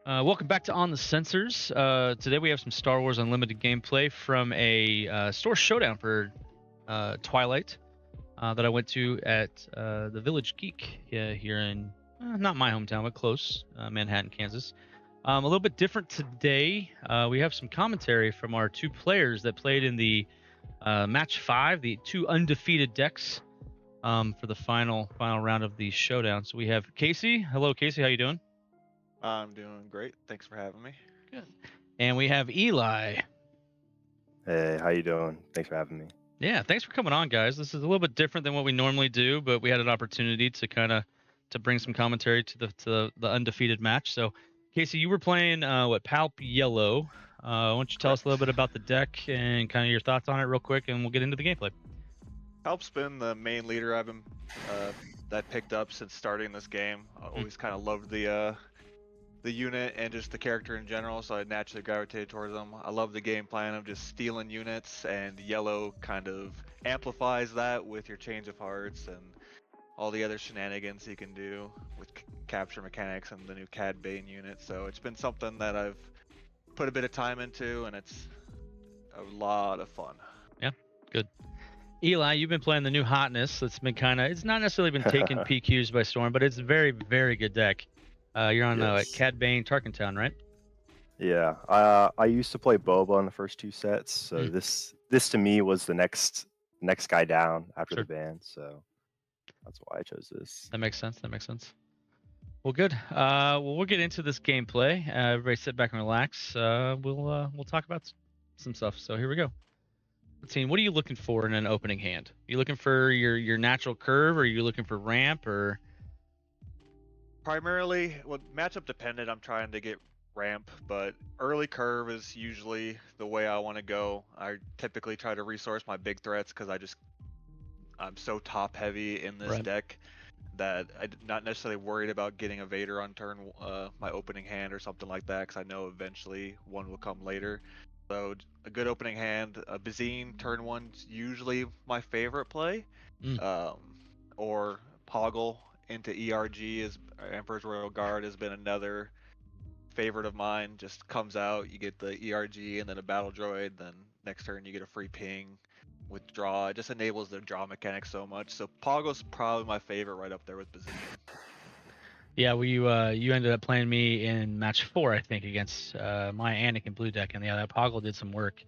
Welcome back to On the Sensors. Today we have some Star Wars Unlimited gameplay from a store showdown for Twilight that I went to at the VillageGeek here in not my hometown, but close, Manhattan, Kansas. A little bit different today. We have some commentary from our two players that played in the match 5, the two undefeated decks for the final round of the showdown. So we have Casey. Hello, Casey. How you doing? I'm doing great. Thanks for having me. Good. And we have Eli. Hey, how you doing? Thanks for having me. Yeah, thanks for coming on, guys. This is a little bit different than what we normally do, but we had an opportunity to to bring some commentary to the undefeated match. So, Casey, you were playing Palp Yellow. Why don't you tell us a little bit about the deck and kind of your thoughts on it, real quick, and we'll get into the gameplay. Palp's been the main leader I've been that picked up since starting this game. I always kind of loved the unit and just the character in general, so I naturally gravitated towards them. I love the game plan of just stealing units, and Yellow kind of amplifies that with your change of hearts and all the other shenanigans you can do with capture mechanics and the new Cad Bane unit. So it's been something that I've put a bit of time into, and it's a lot of fun. Yeah, good. Eli, you've been playing the new hotness. It's been it's not necessarily been taking PQs by storm, but it's a very, very good deck. You're on Cad Bane Tarkin Town, right? Yeah, I used to play Boba in the first two sets, so this to me was the next guy down after the ban, so that's why I chose this. That makes sense. Well, good. Well, we'll get into this gameplay. Everybody sit back and relax. We'll talk about some stuff. So here we go. Let's see. What are you looking for in an opening hand? Are you looking for your natural curve, or are you looking for ramp, or? Primarily, well, matchup dependent, I'm trying to get ramp, but early curve is usually the way I want to go. I typically try to resource my big threats because I'm so top heavy in this deck that I'm not necessarily worried about getting a Vader on turn my opening hand or something like that, because I know eventually one will come later. So a good opening hand, a Bazine turn 1's usually my favorite play, or Poggle into ERG is Emperor's Royal Guard has been another favorite of mine. Just comes out, you get the ERG and then a battle droid, then next turn you get a free ping with draw. It just enables the draw mechanic so much. So Poggle's probably my favorite, right up there with Bazine. Yeah, well, you ended up playing me in match 4, I think, against my Anakin blue deck, and yeah, that Poggle did some work.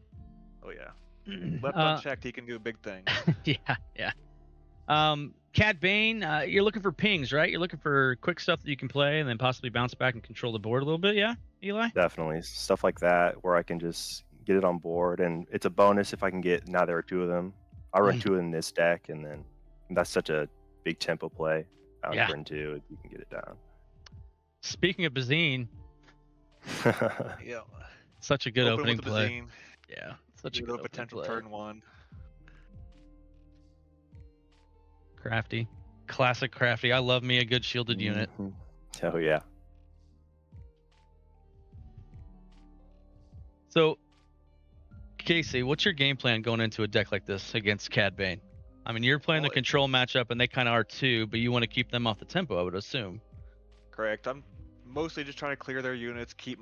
Oh yeah, left unchecked, he can do big things. yeah. Cad Bane, you're looking for pings, right? You're looking for quick stuff that you can play and then possibly bounce back and control the board a little bit, yeah, Eli? Definitely. Stuff like that where I can just get it on board, and it's a bonus if I can get, now there are 2 of them. I run 2 in this deck, and then that's such a big tempo play. Turn 2, you can get it down. Speaking of Bazine, yeah, such a good opening play. Bazine. Yeah, such a good potential play. turn 1. Crafty. Classic crafty. I love me a good shielded unit. Oh yeah. So, Casey, what's your game plan going into a deck like this against Cad Bane? I mean, you're playing the control matchup, and they kind of are too, but you want to keep them off the tempo, I would assume. Correct. I'm mostly just trying to clear their units, keep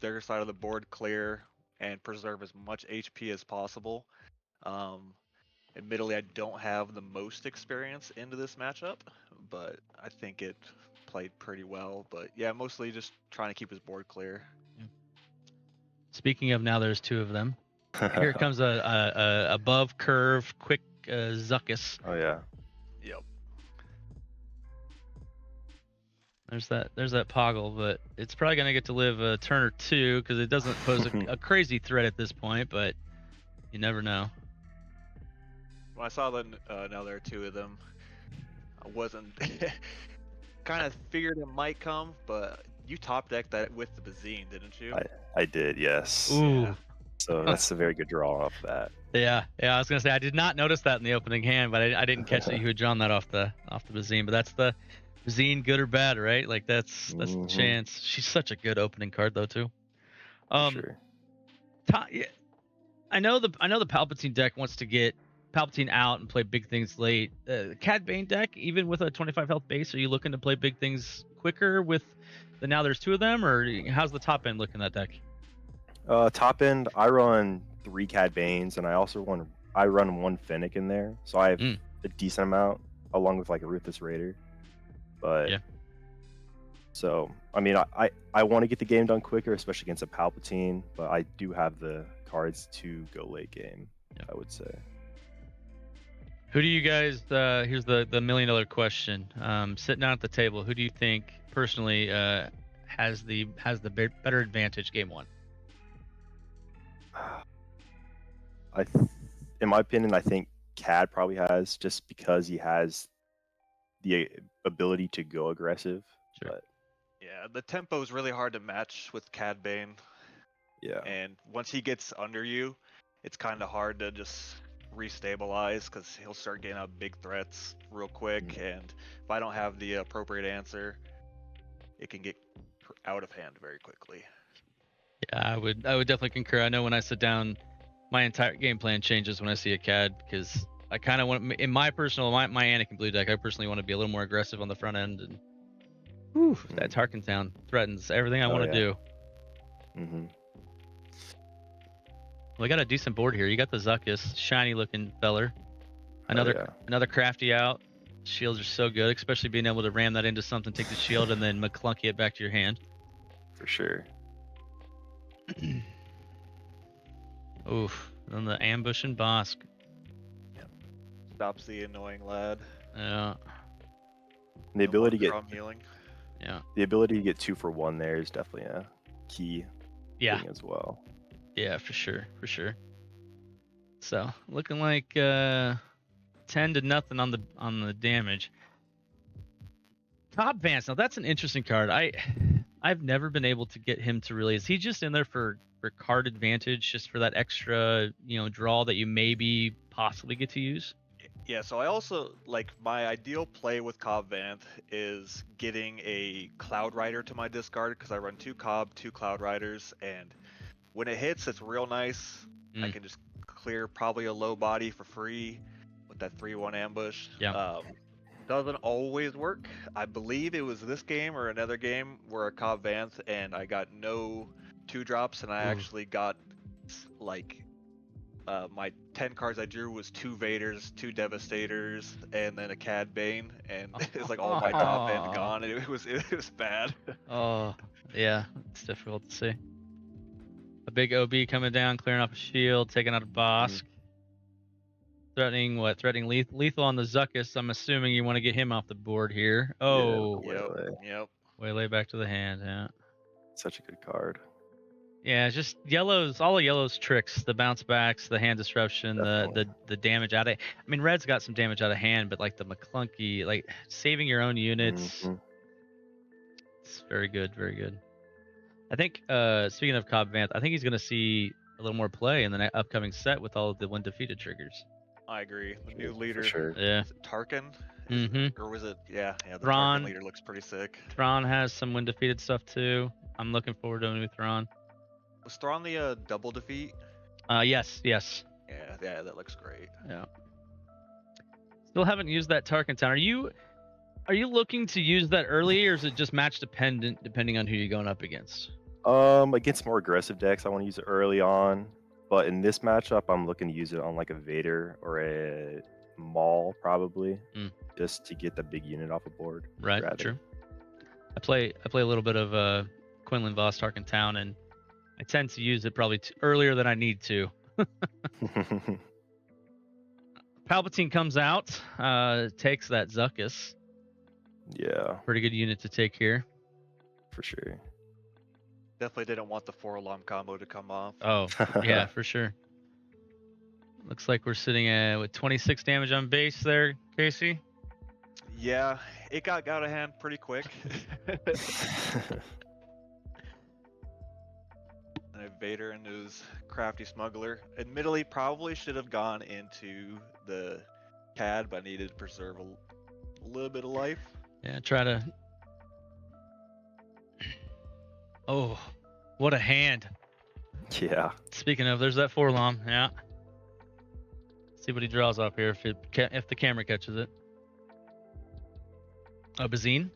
their side of the board clear, and preserve as much HP as possible. Admittedly, I don't have the most experience into this matchup, but I think it played pretty well. But yeah, mostly just trying to keep his board clear. Yeah. Speaking of, now there's 2 of them. Here comes a above curve quick Zuckus. Oh yeah. Yep. There's that Poggle, but it's probably gonna get to live a turn or 2 because it doesn't pose a crazy threat at this point. But you never know. When I saw that now there are 2 of them, I wasn't kind of figured it might come, but you top decked that with the Bazine, didn't you? I did, yes. Ooh. Yeah. So that's a very good draw off that. Yeah. I was gonna say I did not notice that in the opening hand, but I didn't catch that you had drawn that off the Bazine. But that's the Bazine, good or bad, right? Like that's the chance. She's such a good opening card though too. Sure. I know the Palpatine deck wants to get Palpatine out and play big things late. Cad Bane deck, even with a 25 health base, are you looking to play big things quicker with the now there's 2 of them, or how's the top end looking that deck? Top end, I run 3 Cad Banes, and I run 1 Fennec in there, so I have a decent amount, along with like a Ruthless Raider. But yeah. So I mean, I want to get the game done quicker, especially against a Palpatine, but I do have the cards to go late game. Yeah. I would say. Who do you guys? Here's the $1 million question. Sitting down at the table, who do you think personally has the better advantage game 1? In my opinion, I think Cad probably has, just because he has the ability to go aggressive. Sure. But yeah, the tempo is really hard to match with Cad Bane. Yeah. And once he gets under you, it's kind of hard to just restabilize, because he'll start getting out big threats real quick, and if I don't have the appropriate answer, it can get out of hand very quickly. Yeah, I would definitely concur. I know when I sit down, my entire game plan changes when I see a Cad, because I kind of want, in my personal, my Anakin Blue deck, I personally want to be a little more aggressive on the front end, and that Tarkin Town threatens everything I want to do. Mm-hmm. We got a decent board here. You got the Zuckuss, shiny looking feller. Another crafty out. Shields are so good, especially being able to ram that into something, take the shield, and then McClunky it back to your hand. For sure. Oof. Then the ambush and Bosk. Stops the annoying lad. Yeah. The ability to get healing. Yeah. The ability to get 2 for 1 there is definitely a key thing as well. Yeah, for sure. So looking like 10-0 on the damage. Cobb Vance. Now that's an interesting card. I've never been able to get him to really. Is he just in there for card advantage, just for that extra draw that you maybe possibly get to use? Yeah, so I also, like, my ideal play with Cobb Vanth is getting a Cloud Rider to my discard, because I run 2 Cobb, 2 Cloud Riders, and when it hits, it's real nice. I can just clear probably a low body for free with that 3-1 ambush. Yeah. Doesn't always work. I believe it was this game or another game where a Cobb Vanth and I got no 2-drops, and I actually got, like, my 10 cards I drew was 2 Vaders, 2 Devastators, and then a Cad Bane, and it's like all my top end gone, and it was bad. Oh, yeah, it's difficult to see. A big OB coming down, clearing off a shield, taking out a Bosk. Threatening lethal on the Zuckuss. I'm assuming you want to get him off the board here. Oh, Yep. Waylay back to the hand. Yeah. Such a good card. Yeah, just yellows. All of yellows tricks. The bounce backs, the hand disruption, the damage out of. I mean, red's got some damage out of hand, but like the McClunky, like saving your own units. It's very good, very good. I think. Speaking of Cobb Vanth, I think he's going to see a little more play in the upcoming set with all of the undefeated triggers. I agree. The new leader. For sure. Yeah. Is it Tarkin? Or was it? Yeah. The Thrawn, Tarkin leader looks pretty sick. Thrawn has some win defeated stuff too. I'm looking forward to a new Thrawn. Was Thrawn the double defeat? Yes. Yeah, that looks great. Yeah. Still haven't used that Tarkin Town. Are you looking to use that early, or is it just match dependent depending on who you're going up against? Against more aggressive decks, I want to use it early on. But in this matchup, I'm looking to use it on like a Vader or a Maul, probably, just to get the big unit off the board. Right, true. I play a little bit of Quinlan Voss Tarkin Town, and I tend to use it probably earlier than I need to. Palpatine comes out, takes that Zuckuss. Yeah. Pretty good unit to take here. For sure. Definitely didn't want the 4-alarm combo to come off. Oh, yeah, for sure. Looks like we're sitting with 26 damage on base there, Casey. Yeah, it got out of hand pretty quick. And a Vader and his crafty smuggler. Admittedly, probably should have gone into the Cad, but I needed to preserve a little bit of life. Yeah, try to. Oh, what a hand. Yeah. Speaking of, there's that 4-alarm. Yeah. See what he draws off here if the camera catches it. Oh, Bazine.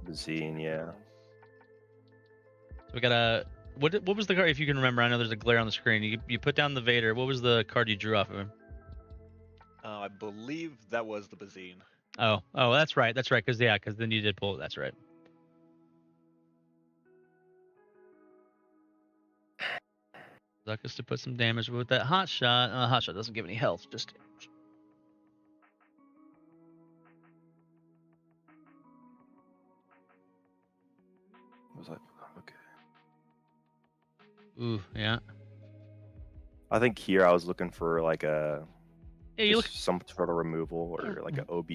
Bazine, yeah. So we got a what was the card? If you can remember, I know there's a glare on the screen. You put down the Vader. What was the card you drew off of him? I believe that was the Bazine. Oh, that's right. Because then you did pull it. That's right. Zuckus to put some damage with that hot shot. Hot shot doesn't give any health, just damage. Was like, okay. Ooh, yeah. I think here I was looking for like some sort of removal or like an OB.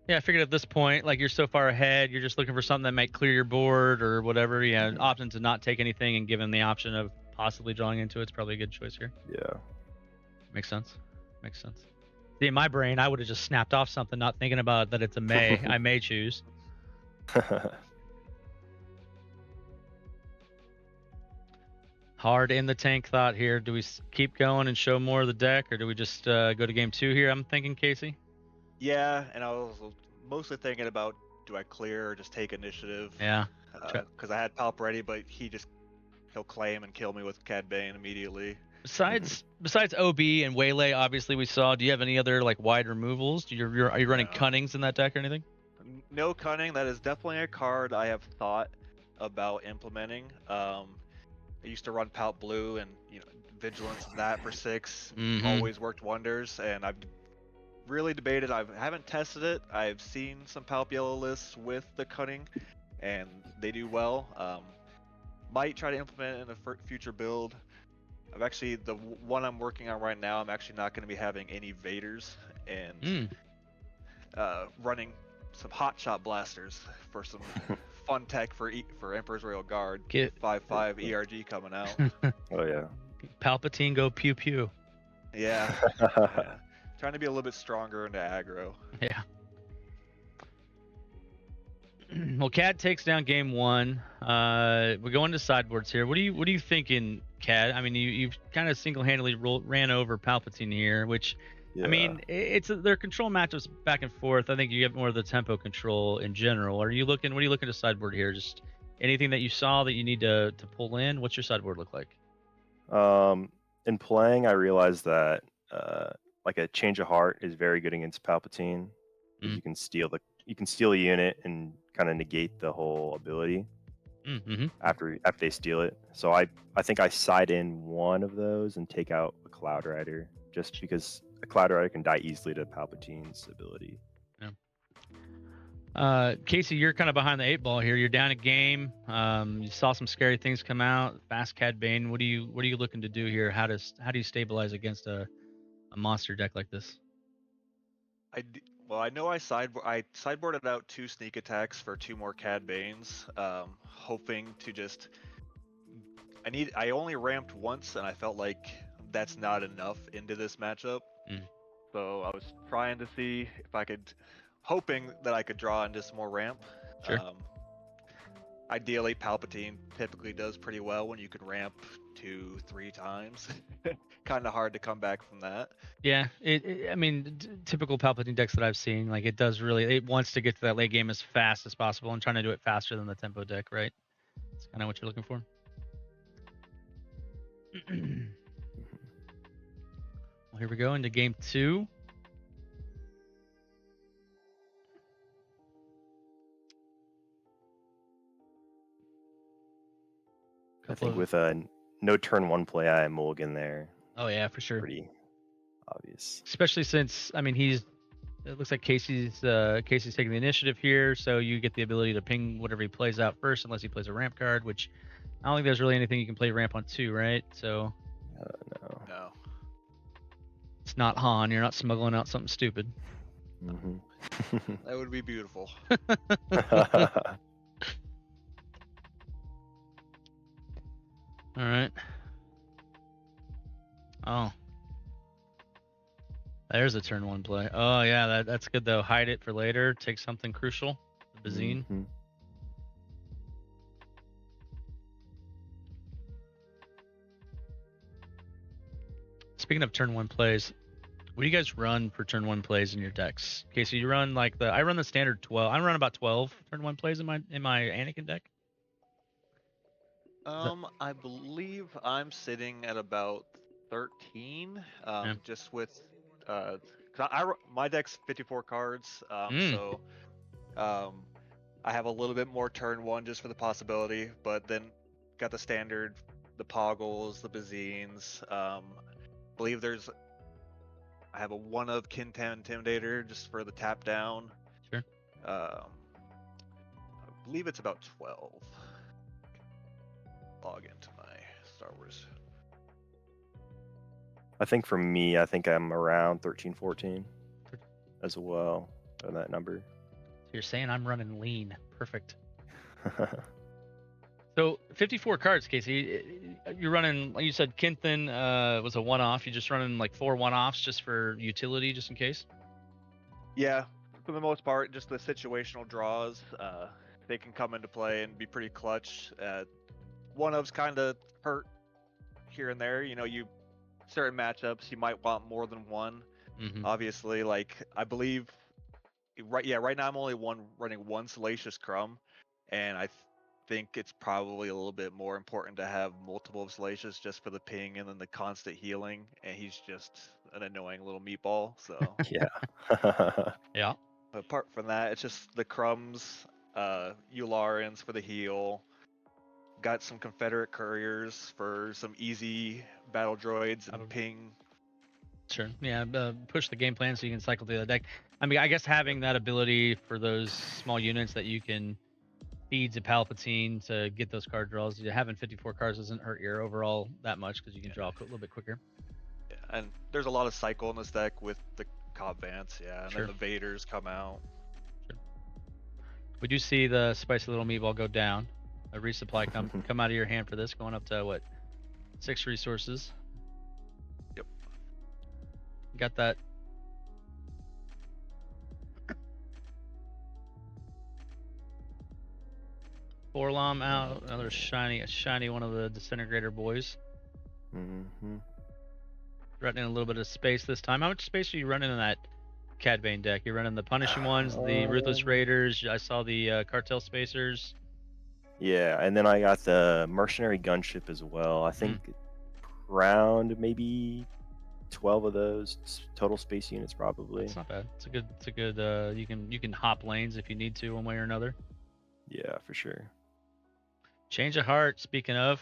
Yeah, I figured at this point, like you're so far ahead, you're just looking for something that might clear your board or whatever. Yeah, option to not take anything and given the option of possibly drawing into it's probably a good choice here. Yeah. Makes sense. See, in my brain, I would have just snapped off something, not thinking about that it's a may. I may choose. Hard in the tank thought here. Do we keep going and show more of the deck, or do we just go to game 2 here? I'm thinking, Casey. Yeah, and I was mostly thinking about, do I clear or just take initiative? Yeah. Because I had Palp ready, but he'll claim and kill me with Cad Bane immediately. Besides OB and Waylay, obviously we saw. Do you have any other like wide removals? Are you running Cunnings in that deck or anything? No Cunning. That is definitely a card I have thought about implementing. I used to run Palp Blue and Vigilance and that for 6 always worked wonders, and I've really debated. I haven't tested it. I've seen some Palp Yellow lists with the Cunning, and they do well. Might try to implement it in a future build. I've actually, the one I'm working on right now, I'm actually not going to be having any Vaders and running some hotshot blasters for some fun tech for Emperor's Royal Guard. Get 5/5 ERG coming out. Oh yeah. Palpatine go pew pew. Yeah. Trying to be a little bit stronger into aggro. Yeah. Well, Cad takes down game 1. We're going to sideboards here. What are you thinking, Cad? I mean, you've kind of single-handedly ran over Palpatine here, which, I mean, they're control matchups back and forth. I think you get more of the tempo control in general. What are you looking to sideboard here? Just anything that you saw that you need to pull in? What's your sideboard look like? In playing, I realized that like a change of heart is very good against Palpatine. You can steal a unit and kind of negate the whole ability after they steal it. So I think I side in one of those and take out a Cloud Rider, just because a Cloud Rider can die easily to Palpatine's ability. Yeah. Casey, you're kind of behind the 8 ball here. You're down a game. You saw some scary things come out. Fast Cad Bane. What are you looking to do here? How do you stabilize against a monster deck like this? Well, I know I sideboarded out 2 sneak attacks for 2 more Cad Banes, hoping to just. I only ramped once, and I felt like that's not enough into this matchup. So I was trying to see if I could, hoping that I could draw into some more ramp. Sure. Ideally, Palpatine typically does pretty well when you can ramp 2-3 times. Kind of hard to come back from that. Yeah, I mean, typical Palpatine decks that I've seen, like it wants to get to that late game as fast as possible and trying to do it faster than the tempo deck, right? That's kind of what you're looking for. Well, here we go into game 2. I think with a no turn 1 play, I mulligan there. Oh yeah, for sure. Pretty obvious. Especially since, I mean, it looks like Casey's taking the initiative here, so you get the ability to ping whatever he plays out first, unless he plays a ramp card, which I don't think there's really anything you can play ramp on 2, right? So. No. It's not Han. You're not smuggling out something stupid. That would be beautiful. All right. Oh. There's a turn 1 play. Oh, yeah, that's good, though. Hide it for later. Take something crucial. Bazine. Speaking of turn 1 plays, What do you guys run for turn 1 plays in your decks? Okay, so you run like I run the standard 12. I run about 12 turn 1 plays in my Anakin deck. I believe I'm sitting at about 13. Yeah. Just with my deck's 54 cards. So I have a little bit more turn 1 just for the possibility, but then got the standard, the Poggles, the Bazines. Believe I have a 1 of Kintan Intimidator just for the tap down. Sure. I believe it's about 12. Log into my Star Wars. I think for me, I think I'm around 13, 14 as well on that number. So you're saying I'm running lean. Perfect. So 54 cards, Casey. You're running, like you said, Kinthan was a one-off. You're just running like 4 one-offs just for utility, just in case? Yeah, for the most part, just the situational draws. They can come into play and be pretty clutch. One-ofs kind of hurt here and there. You certain matchups, you might want more than one. Mm-hmm. Obviously, like I believe, right now I'm only running one Salacious Crumb, and I think it's probably a little bit more important to have multiple of Salacious just for the ping and then the constant healing. And he's just an annoying little meatball. So Yeah. Yeah. But apart from that, it's just the Crumbs, Ularans for the heal. Got some Confederate Couriers for some easy battle droids and ping. Sure. Yeah. Push the game plan so you can cycle through the deck. I mean, I guess having that ability for those small units that you can feed to Palpatine to get those card draws. Having 54 cards doesn't hurt your overall that much because you can draw a little bit quicker. Yeah, and there's a lot of cycle in this deck with the Cobb Vance, and Sure. then the Vaders come out. Sure. We do see the spicy little meatball go down. A resupply come out of your hand for this, going up to what, 6 resources. Yep. Got that. Forlom out, another shiny one of the disintegrator boys. Mm-hmm. Running a little bit of space this time. How much space are you running in that Cad Bane deck? You're running the punishing ones, the ruthless raiders. I saw the cartel spacers. Yeah, and then I got the mercenary gunship as well. I think around maybe 12 of those total space units probably. It's not bad. It's a good. You can hop lanes if you need to, one way or another. Yeah, for sure. Change of heart. Speaking of,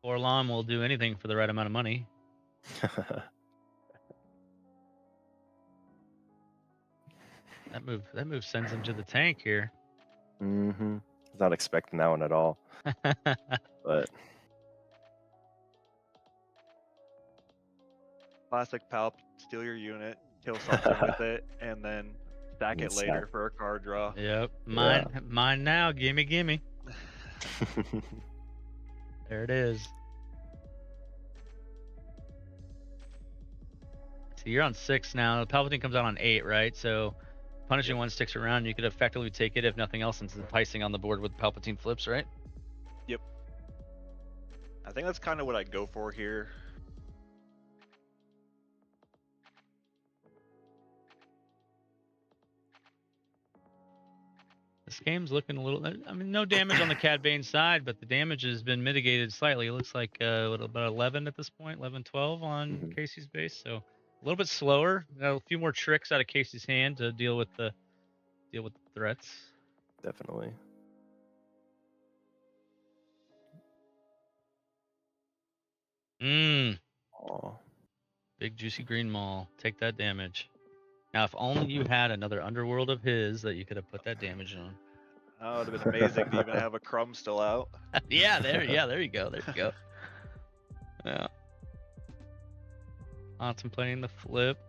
Forlom will do anything for the right amount of money. That move sends him to the tank here. Mm-hmm. I was not expecting that one at all. But Classic Palp, steal your unit, kill something with it, and then stack it later for a card draw. Yep. Mine now. Gimme. There it is. So you're on 6 now. Palpatine comes out on 8, right? So punishing one sticks around. You could effectively take it if nothing else, since enticing on the board with Palpatine flips, right? Yep. I think that's kind of what I go for here. This game's looking a little. I mean, no damage on the Cad Bane side, but the damage has been mitigated slightly. It looks like about 11 at this point, 11, 12 on Casey's base. So a little bit slower. Got a few more tricks out of Casey's hand to deal with the threats. Definitely. Oh. Big juicy green maul. Take that damage. Now, if only you had another underworld of his that you could have put that damage on. Oh, it would have been amazing to even have a Crumb still out. Yeah, there you go. Yeah. Contemplating the flip.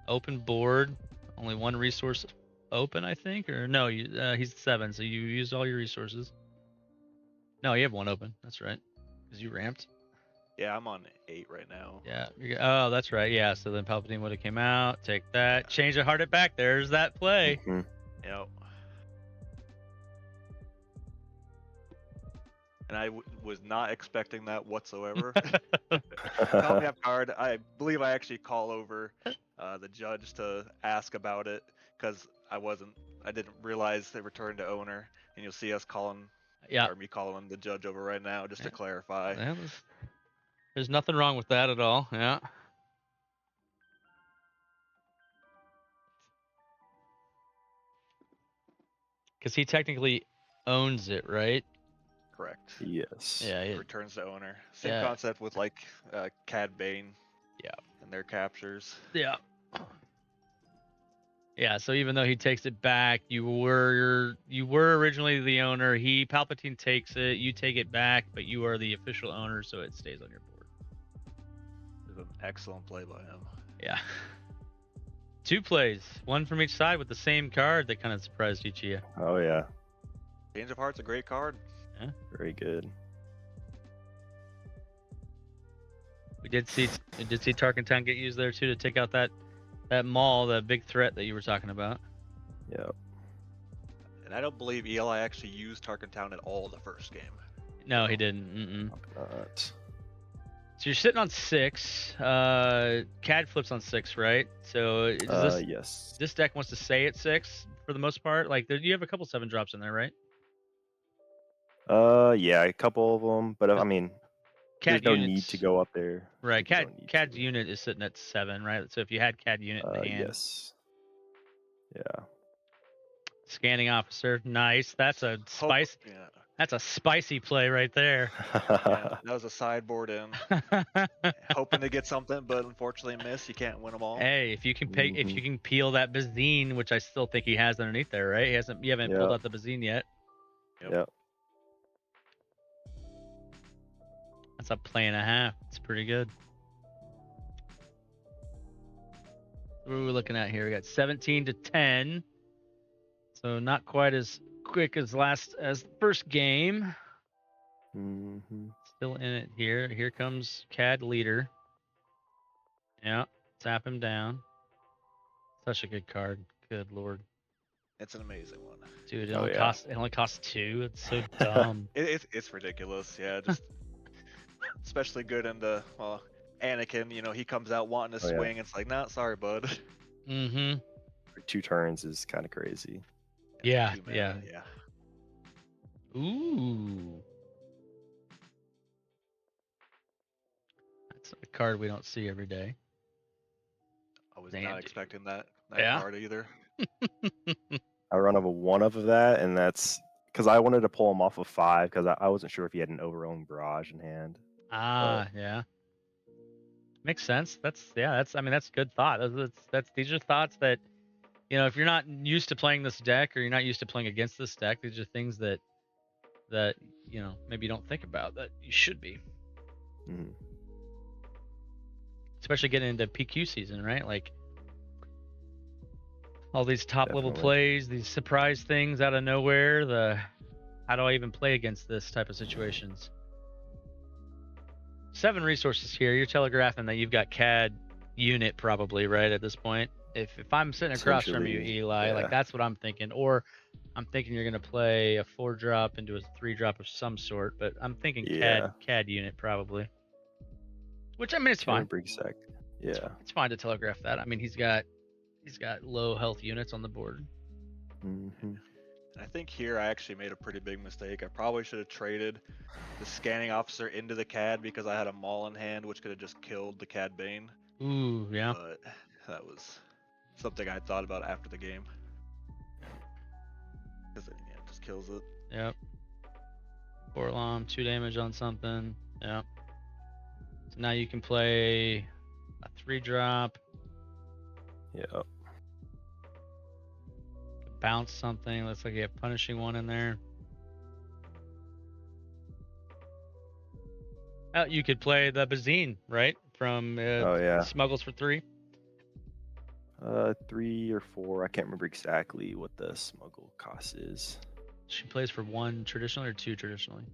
Open board. Only one resource open, I think, or no? He's 7, so you used all your resources. No, you have 1 open. That's right, because you ramped. Yeah, I'm on 8 right now. Yeah. Oh, that's right. Yeah. So then Palpatine would have came out. Take that. Change the heart it back. There's that play. Yep. and I was not expecting that whatsoever. Caught me off guard. I believe I actually call over the judge to ask about it because I didn't realize they returned to owner, and you'll see us calling, Yeah. or me calling the judge over right now just to clarify. Yeah, there's nothing wrong with that at all. Yeah. Because he technically owns it, right? Correct. Yes. Yeah. It returns to owner. Same Yeah. concept with like Cad Bane. Yeah. And their captures. Yeah. Yeah, so even though he takes it back, you were originally the owner. Palpatine takes it, you take it back, but you are the official owner, so it stays on your board. It was an excellent play by him. Yeah. 2 plays, one from each side with the same card that kind of surprised each of you. Oh yeah. Change of Heart's a great card. Yeah. Very good. We did see Tarkin Town get used there too to take out that maul, that big threat that you were talking about. Yep. And I don't believe Eli actually used Tarkin Town at all the first game. No, he didn't. Not. So you're sitting on 6. Cad flips on 6, right? So Yes. this deck wants to stay at 6 for the most part. Like you have a couple 7 drops in there, right? Yeah, a couple of them, but I mean, Cad there's no units, need to go up there. Right. You don't need Cad's to. unit is sitting at 7, right? So if you had Cad unit in the hand. Yes. Yeah. Scanning officer, nice. That's a spice. Yeah. That's a spicy play right there. Yeah, that was a sideboard in. Hoping to get something, but unfortunately miss. You can't win them all. Hey, if you can if you can peel that Bazine, which I still think he has underneath there, right? You haven't pulled out the Bazine yet. Yep. That's a play and a half. It's pretty good. What are we looking at here? We got 17 to 10. So not quite as quick as first game. Still in it here. Here comes Cad leader. Yeah, tap him down. Such a good card. Good lord. It's an amazing one. Dude, it only costs 2. It's so dumb. It's ridiculous. Yeah, just especially good into Anakin. You know, he comes out wanting to swing. It's like, nah, sorry, bud. Mm-hmm. For 2 turns is kind of crazy. Yeah. Yeah. Ooh. That's a card we don't see every day. I was not expecting that card either. I run over one of that, and that's because I wanted to pull him off of 5 because I wasn't sure if he had an overwhelming barrage in hand. Yeah. Makes sense. That's good thought. These are thoughts that, you know, if you're not used to playing this deck or you're not used to playing against this deck, these are things that you know, maybe you don't think about that you should be. Mm-hmm. Especially getting into PQ season, right? Like all these top level plays, these surprise things out of nowhere. How do I even play against this type of situations? 7 resources here. You're telegraphing that you've got Cad unit probably, right, at this point. If I'm sitting across from you, Eli, like that's what I'm thinking. Or I'm thinking you're gonna play a 4-drop into a 3-drop of some sort, but I'm thinking Cad unit probably. Which, I mean, it's fine. Yeah. It's fine to telegraph that. I mean, he's got low health units on the board. Mm-hmm. I think here I actually made a pretty big mistake. I probably should have traded the scanning officer into the Cad because I had a maul in hand, which could have just killed the Cad Bane. Ooh, yeah. But that was something I thought about after the game. Because it just kills it. Yep. 4 alarm, 2 damage on something. Yep. So now you can play a 3-drop. Yep. Bounce something. Looks like you have punishing 1 in there. You could play the Bazine, right? From Smuggles for 3. 3 or 4. I can't remember exactly what the smuggle cost is. She plays for 1 traditionally or 2 traditionally?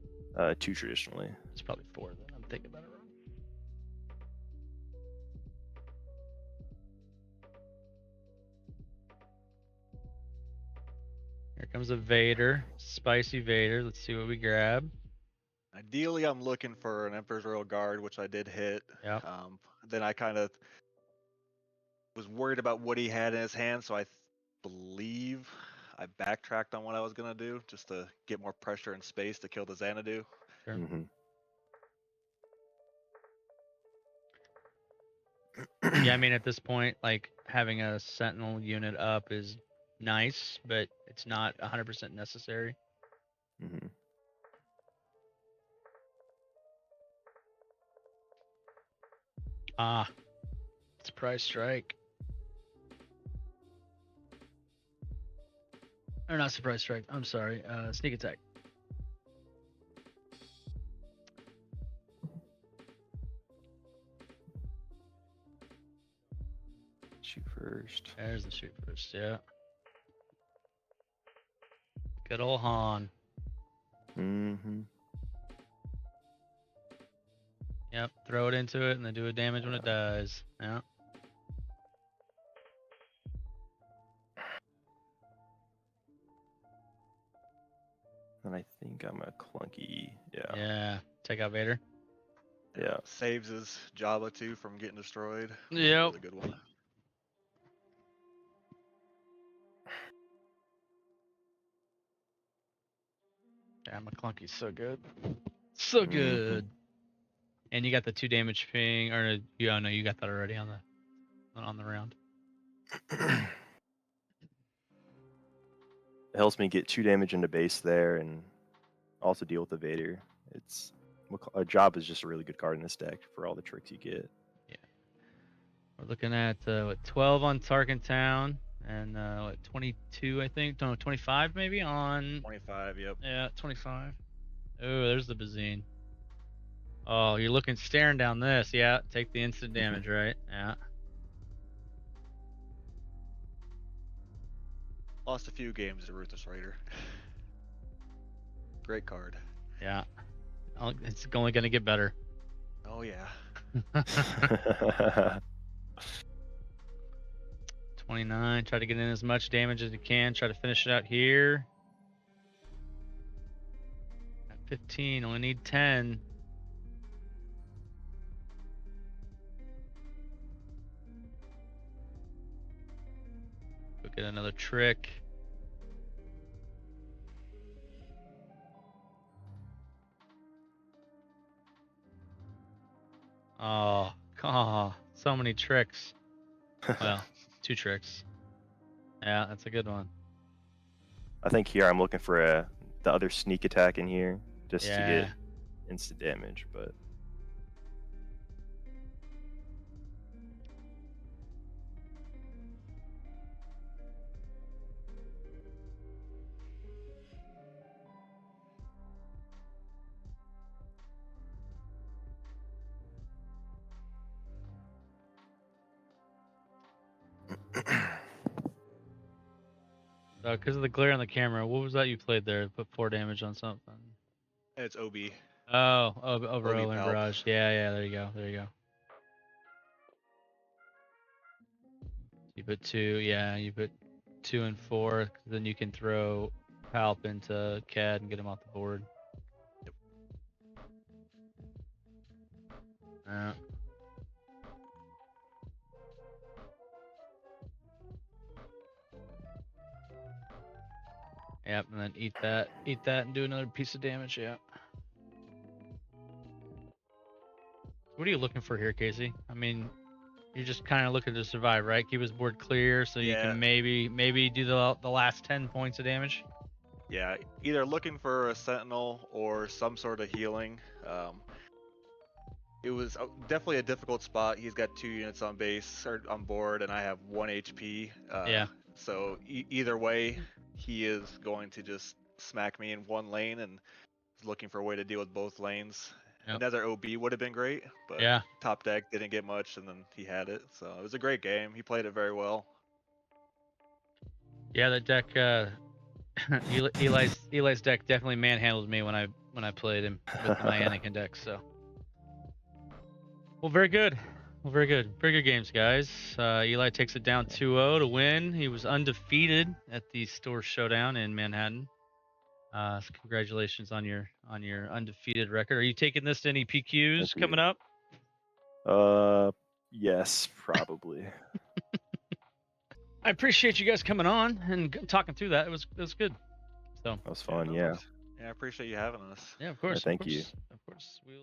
2 traditionally. It's probably 4 then. I'm thinking about it wrong. Here comes a Vader. Spicy Vader. Let's see what we grab. Ideally, I'm looking for an Emperor's Royal Guard, which I did hit. Yep. Then I kind of was worried about what he had in his hand, so I believe I backtracked on what I was gonna do just to get more pressure and space to kill the Xanadu. Sure. Mm-hmm. Yeah, I mean, at this point, like having a Sentinel unit up is nice, but it's not 100% necessary. Mm-hmm. Ah, surprise strike. Or not surprise strike. I'm sorry. Sneak attack. Shoot first. There's the shoot first. Yeah. Good old Han. Mm-hmm. Yep. Throw it into it and then do a damage when it dies. Yeah. And I think I'm a clunky. Yeah. Yeah. Take out Vader. Yeah. Saves his Jabba too from getting destroyed. Yep. Really good one. Damn, McClunky's so good. So good. And you got the 2 damage ping, or you? Oh no, you got that already on the round. It helps me get 2 damage into base there, and also deal with the Vader. It's a job is just a really good card in this deck for all the tricks you get. Yeah. We're looking at what 12 on Tarkin Town, and what 22 I think, no 25 maybe on. 25. Yep. Yeah, 25. Oh, there's the Bazine. Oh, you're looking staring down this. Yeah, take the instant damage, right? Yeah. Lost a few games to Ruthless Raider. Great card. Yeah. It's only gonna get better. Oh yeah. 29. Try to get in as much damage as you can. Try to finish it out here. At 15. Only need 10. Go get another trick. Oh, so many tricks. Well, 2 tricks. Yeah, that's a good one. I think here I'm looking for the other sneak attack in here just to Yeah. get instant damage, but Because of the glare on the camera, what was that you played there? Put 4 damage on something. It's OB. Oh, over OB Owen Palp. Barrage. Yeah, there you go. There you go. You put 2, yeah, you put 2 and 4, then you can throw Palp into Cad and get him off the board. Yep. Yep, and then eat that, and do another piece of damage. Yeah. What are you looking for here, Casey? I mean, you're just kind of looking to survive, right? Keep his board clear so you Yeah. can maybe do the last 10 points of damage. Yeah, either looking for a Sentinel or some sort of healing. It was definitely a difficult spot. He's got 2 units on base or on board, and I have 1 HP. Yeah. So either way, he is going to just smack me in one lane, and is looking for a way to deal with both lanes. Yep. Another OB would have been great, but Yeah. top deck didn't get much, and then he had it. So it was a great game. He played it very well. Yeah, the deck. Eli's deck definitely manhandled me when I played him with my Anakin deck. So. Well, very good. Very good games, guys. Eli takes it down 2-0 to win. He was undefeated at the store showdown in Manhattan. So congratulations on your undefeated record. Are you taking this to any PQs Thank you. coming up? Yes, probably. I appreciate you guys coming on and talking through that. It was good. So That was fun. no Yeah. worries. Yeah, I appreciate you having us. yeah, of course. thank you. Of course. We'll